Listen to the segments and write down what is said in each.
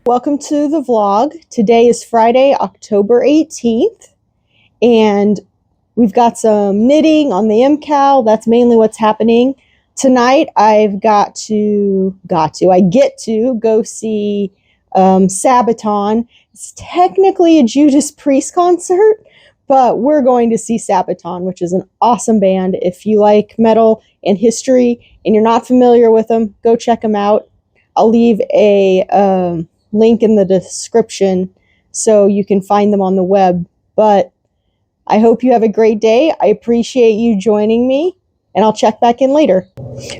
Welcome to the vlog. Today is Friday, October 18th, and we've got some knitting on the MKAL. That's mainly what's happening. Tonight, I get to go see Sabaton. It's technically a Judas Priest concert, but we're going to see Sabaton, which is an awesome band. If you like metal and history and you're not familiar with them, go check them out. I'll leave a link in the description so you can find them on the web. But I hope you have a great day. I appreciate you joining me, and I'll check back in later.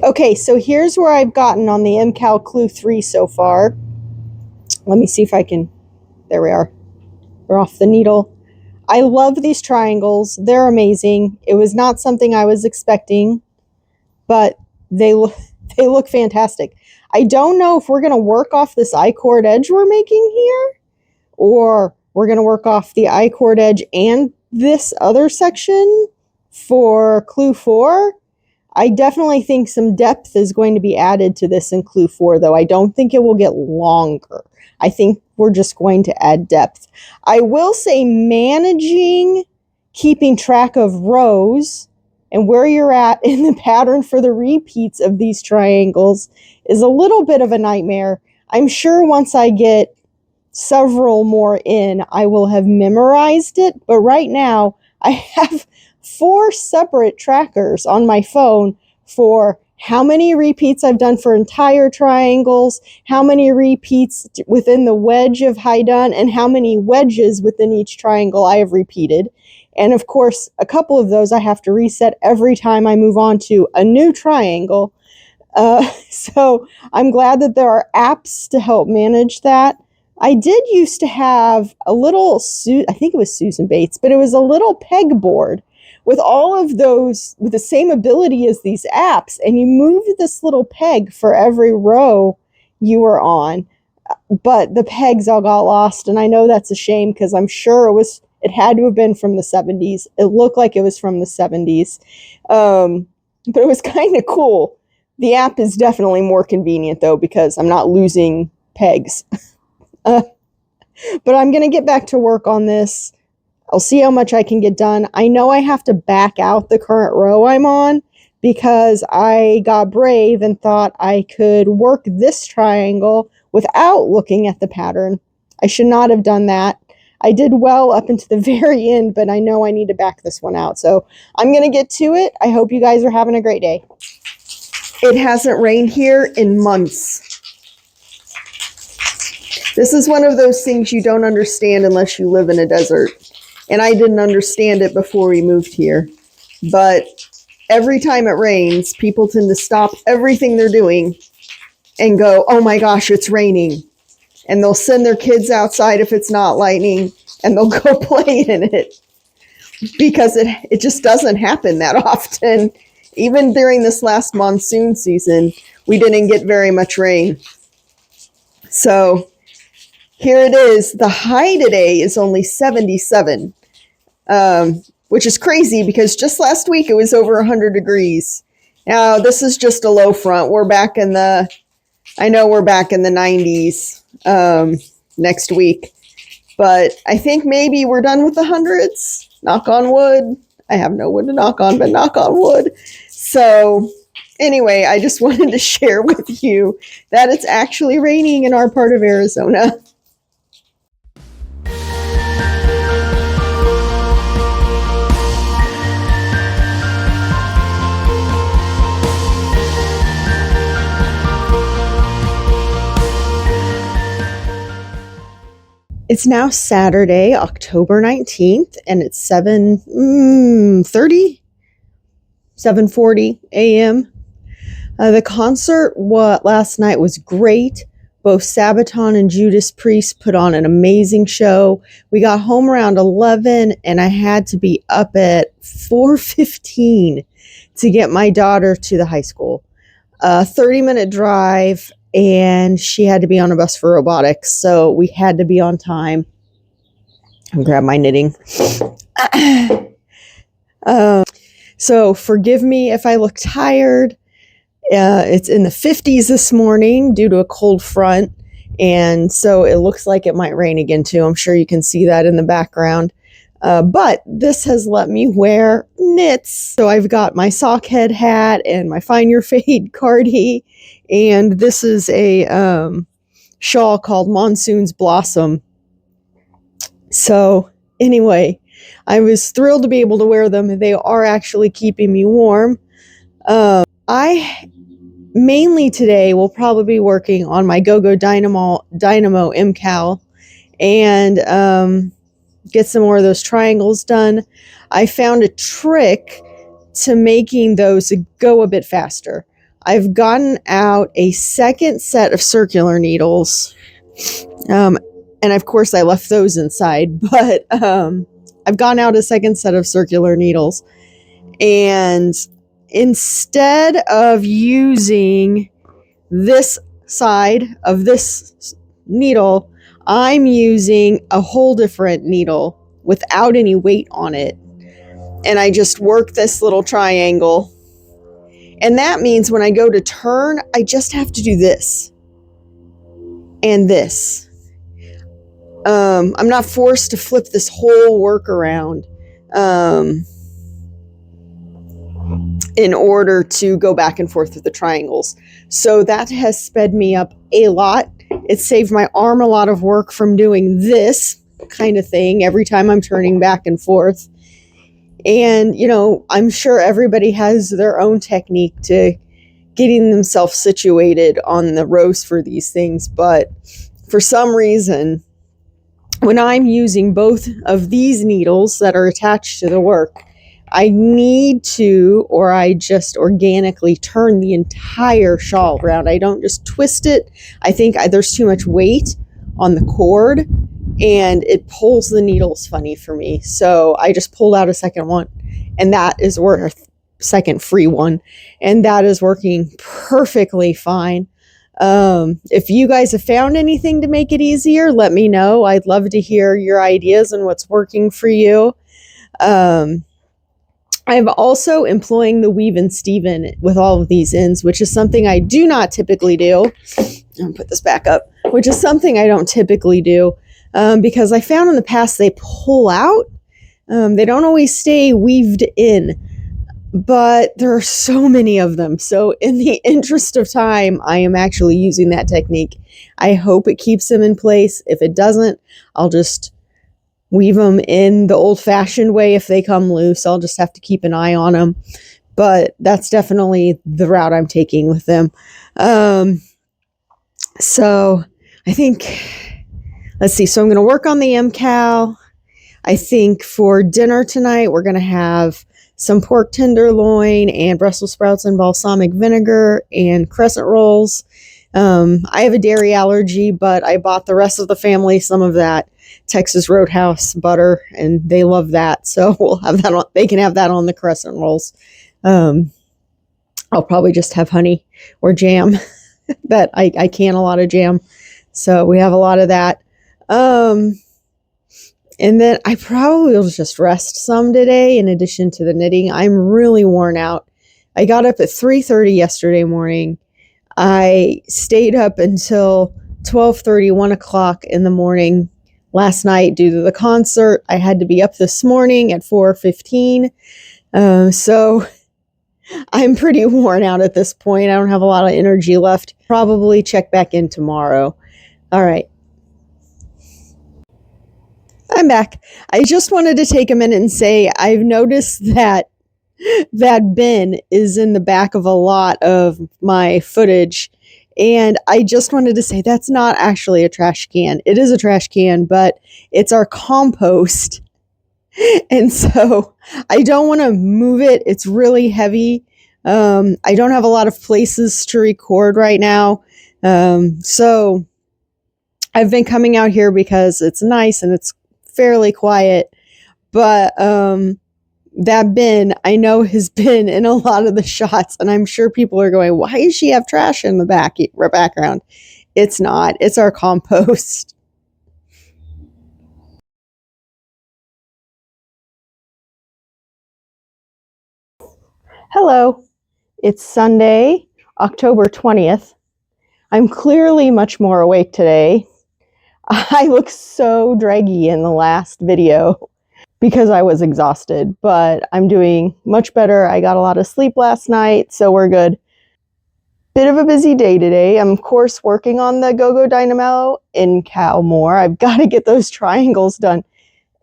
Okay, so here's where I've gotten on the MKAL Clue 3 so far. Let me see if I can... There we are. We're off the needle. I love these triangles. They're amazing. It was not something I was expecting, but they look fantastic. I don't know if we're going to work off this I-cord edge we're making here, or we're going to work off the I-cord edge and this other section for Clue 4. I definitely think some depth is going to be added to this in Clue 4, though. I don't think it will get longer. I think we're just going to add depth. I will say keeping track of rows and where you're at in the pattern for the repeats of these triangles is a little bit of a nightmare. I'm sure once I get several more in, I will have memorized it. But right now, I have 4 separate trackers on my phone for how many repeats I've done for entire triangles, how many repeats within the wedge of high done, and how many wedges within each triangle I have repeated. And of course, a couple of those I have to reset every time I move on to a new triangle. So I'm glad that there are apps to help manage that. I did used to have a little, I think it was Susan Bates, but it was a little pegboard with all of those, with the same ability as these apps. And you move this little peg for every row you were on. But the pegs all got lost. And I know that's a shame because I'm sure it had to have been from the 70s. It looked like it was from the 70s. But it was kind of cool. The app is definitely more convenient, though, because I'm not losing pegs. But I'm going to get back to work on this. I'll see how much I can get done. I know I have to back out the current row I'm on because I got brave and thought I could work this triangle without looking at the pattern. I should not have done that. I did well up into the very end, but I know I need to back this one out. So I'm going to get to it. I hope you guys are having a great day. It hasn't rained here in months. This is one of those things you don't understand unless you live in a desert. And I didn't understand it before we moved here. But every time it rains, people tend to stop everything they're doing and go, oh my gosh, it's raining. And they'll send their kids outside if it's not lightning, and they'll go play in it. Because it just doesn't happen that often. Even during this last monsoon season, we didn't get very much rain. So here it is. The high today is only 77, which is crazy because just last week it was over 100 degrees. Now, this is just a low front. We're back in the 90s next week. But I think maybe we're done with the hundreds. Knock on wood. I have no wood to knock on, but knock on wood. So anyway, I just wanted to share with you that it's actually raining in our part of Arizona. It's now Saturday, October 19th, and it's 7:40 a.m. The concert last night was great. Both Sabaton and Judas Priest put on an amazing show. We got home around 11, and I had to be up at 4:15 to get my daughter to the high school. 30-minute drive, and she had to be on a bus for robotics, so we had to be on time. I'll grab my knitting. So forgive me if I look tired. It's in the 50s this morning due to a cold front, And so it looks like it might rain again too. I'm sure you can see that in the background. But this has let me wear knits. So I've got my sock head hat and my Find Your Fade cardi. And this is a shawl called Monsoon's Blossom. So anyway, I was thrilled to be able to wear them. They are actually keeping me warm. I mainly today will probably be working on my Dynamo MKAL and get some more of those triangles done. I found a trick to making those go a bit faster. I've gotten out a second set of circular needles. And of course I left those inside, but I've gotten out a second set of circular needles. And instead of using this side of this needle, I'm using a whole different needle without any weight on it. And I just work this little triangle. And that means when I go to turn, I just have to do this and this. I'm not forced to flip this whole work around in order to go back and forth with the triangles. So that has sped me up a lot. It saved my arm a lot of work from doing this kind of thing every time I'm turning back and forth. And, you know, I'm sure everybody has their own technique to getting themselves situated on the rows for these things. But for some reason, when I'm using both of these needles that are attached to the work, I need to, or I just organically turn the entire shawl around. I don't just twist it. I think there's too much weight on the cord and it pulls the needles funny for me. So I just pulled out a second one, and that is worth second free one. And that is working perfectly fine. If you guys have found anything to make it easier, let me know. I'd love to hear your ideas and what's working for you. I'm also employing the weave and Steven with all of these ends, which is something I do not typically do. I'll put this back up, which is something I don't typically do because I found in the past they pull out. They don't always stay weaved in, but there are so many of them. So in the interest of time, I am actually using that technique. I hope it keeps them in place. If it doesn't, I'll just weave them in the old-fashioned way. If they come loose, I'll just have to keep an eye on them. But that's definitely the route I'm taking with them. So I think, let's see. So I'm going to work on the MKAL. I think for dinner tonight, we're going to have some pork tenderloin and Brussels sprouts and balsamic vinegar and crescent rolls. I have a dairy allergy, but I bought the rest of the family some of that Texas Roadhouse butter, and they love that. So we'll have that on, they can have that on the crescent rolls. I'll probably just have honey or jam. But I can a lot of jam. So we have a lot of that. And then I probably will just rest some today in addition to the knitting. I'm really worn out. I got up at 3:30 yesterday morning. I stayed up until 12:30, 1 o'clock in the morning last night due to the concert. I had to be up this morning at 4:15. So I'm pretty worn out at this point. I don't have a lot of energy left. Probably check back in tomorrow. All right. I'm back. I just wanted to take a minute and say I've noticed that that bin is in the back of a lot of my footage. And I just wanted to say that's not actually a trash can. It is a trash can, but it's our compost. And so I don't want to move it. It's really heavy. I don't have a lot of places to record right now. So I've been coming out here because it's nice and it's fairly quiet. But that bin, I know, has been in a lot of the shots, and I'm sure people are going, why does she have trash in the background? It's not. It's our compost. Hello. It's Sunday, October 20th. I'm clearly much more awake today. I look so draggy in the last video because I was exhausted, but I'm doing much better. I got a lot of sleep last night, so we're good. Bit of a busy day today. I'm, of course, working on the Go-Go Dynamo in MKAL more. I've got to get those triangles done.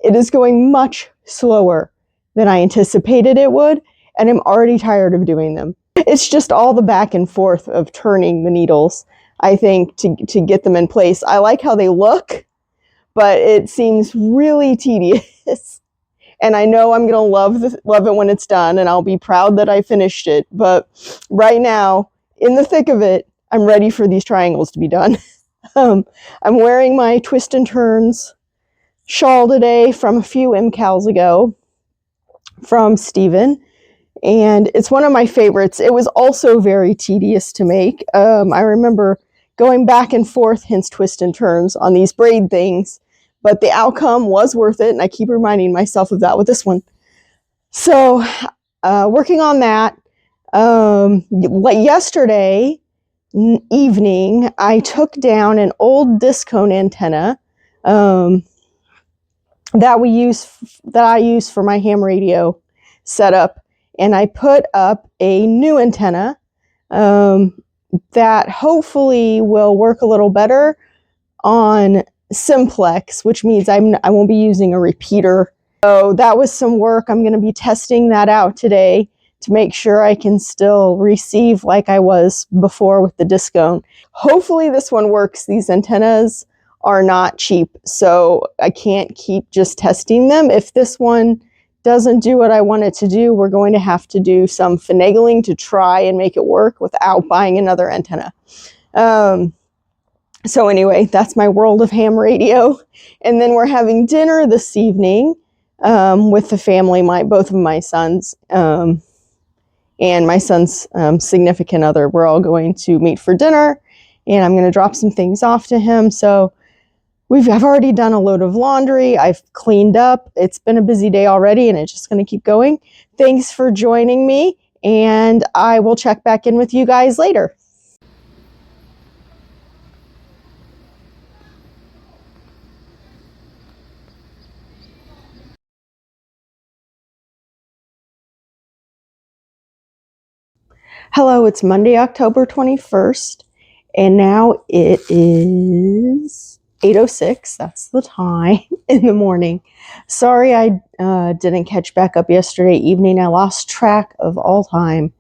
It is going much slower than I anticipated it would, and I'm already tired of doing them. It's just all the back and forth of turning the needles, I think, to get them in place. I like how they look, but it seems really tedious. And I know I'm going to love it when it's done, and I'll be proud that I finished it. But right now, in the thick of it, I'm ready for these triangles to be done. I'm wearing my Twist and Turns shawl today from a few MKALs ago from Steven. And it's one of my favorites. It was also very tedious to make. I remember going back and forth, hence twist and turns, on these braid things, but the outcome was worth it, and I keep reminding myself of that with this one. So, working on that. Yesterday evening, I took down an old disc cone antenna that I use for my ham radio setup, and I put up a new antenna that hopefully will work a little better on simplex, which means I won't be using a repeater. So that was some work. I'm going to be testing that out today to make sure I can still receive like I was before with the disc cone. Hopefully this one works. These antennas are not cheap, so I can't keep just testing them. If this one doesn't do what I want it to do, we're going to have to do some finagling to try and make it work without buying another antenna. So anyway, that's my world of ham radio. And then we're having dinner this evening with the family, both of my sons and my son's significant other. We're all going to meet for dinner, and I'm going to drop some things off to him. So I've already done a load of laundry. I've cleaned up. It's been a busy day already, and it's just going to keep going. Thanks for joining me, and I will check back in with you guys later. Hello, it's Monday, October 21st, and now it is 8:06. That's the time in the morning. Sorry I didn't catch back up yesterday evening. I lost track of all time.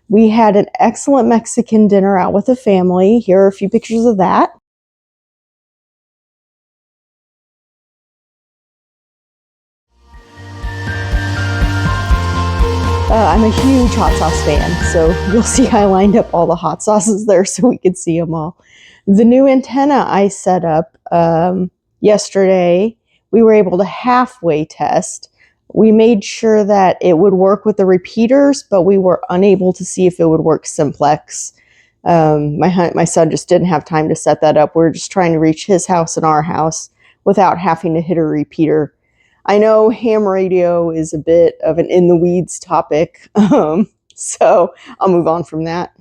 We had an excellent Mexican dinner out with the family. Here are a few pictures of that. I'm a huge hot sauce fan, so you'll see I lined up all the hot sauces there so we could see them all. The new antenna I set up yesterday, we were able to halfway test. We made sure that it would work with the repeaters, but we were unable to see if it would work simplex. My son just didn't have time to set that up. We were just trying to reach his house and our house without having to hit a repeater. I know ham radio is a bit of an in the weeds topic, so I'll move on from that.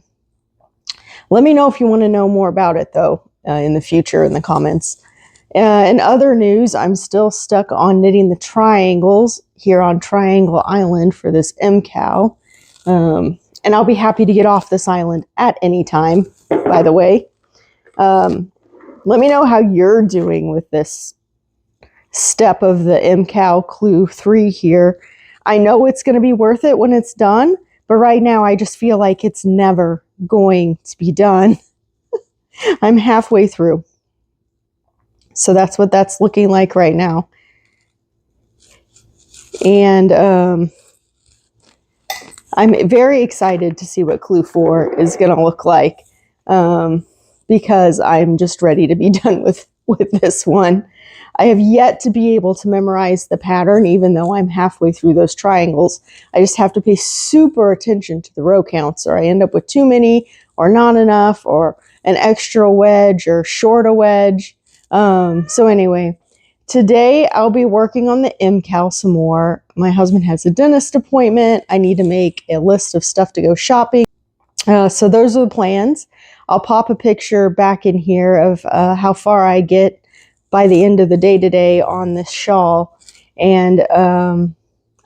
Let me know if you want to know more about it, though, in the future in the comments. In other news, I'm still stuck on knitting the triangles here on Triangle Island for this MKAL. And I'll be happy to get off this island at any time, by the way. Let me know how you're doing with this step of the MKAL Clue 3 here. I know it's going to be worth it when it's done, but right now I just feel like it's never going to be done. I'm halfway through. So that's what that's looking like right now. And I'm very excited to see what Clue 4 is going to look like because I'm just ready to be done with this one. I have yet to be able to memorize the pattern, even though I'm halfway through those triangles. I just have to pay super attention to the row counts, or I end up with too many, or not enough, or an extra wedge, or short a wedge. So anyway, today I'll be working on the MKAL some more. My husband has a dentist appointment. I need to make a list of stuff to go shopping. So those are the plans. I'll pop a picture back in here of how far I get by the end of the day today on this shawl. And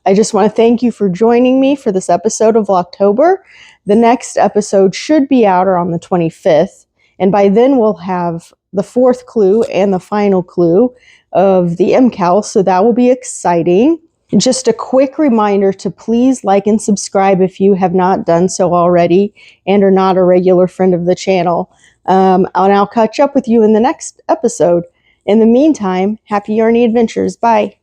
I just want to thank you for joining me for this episode of Vlogtober. The next episode should be out on the 25th. And by then we'll have the 4th clue and the final clue of the MKAL. So that will be exciting. Just a quick reminder to please like and subscribe if you have not done so already and are not a regular friend of the channel. And I'll catch up with you in the next episode. In the meantime, happy yarny adventures. Bye.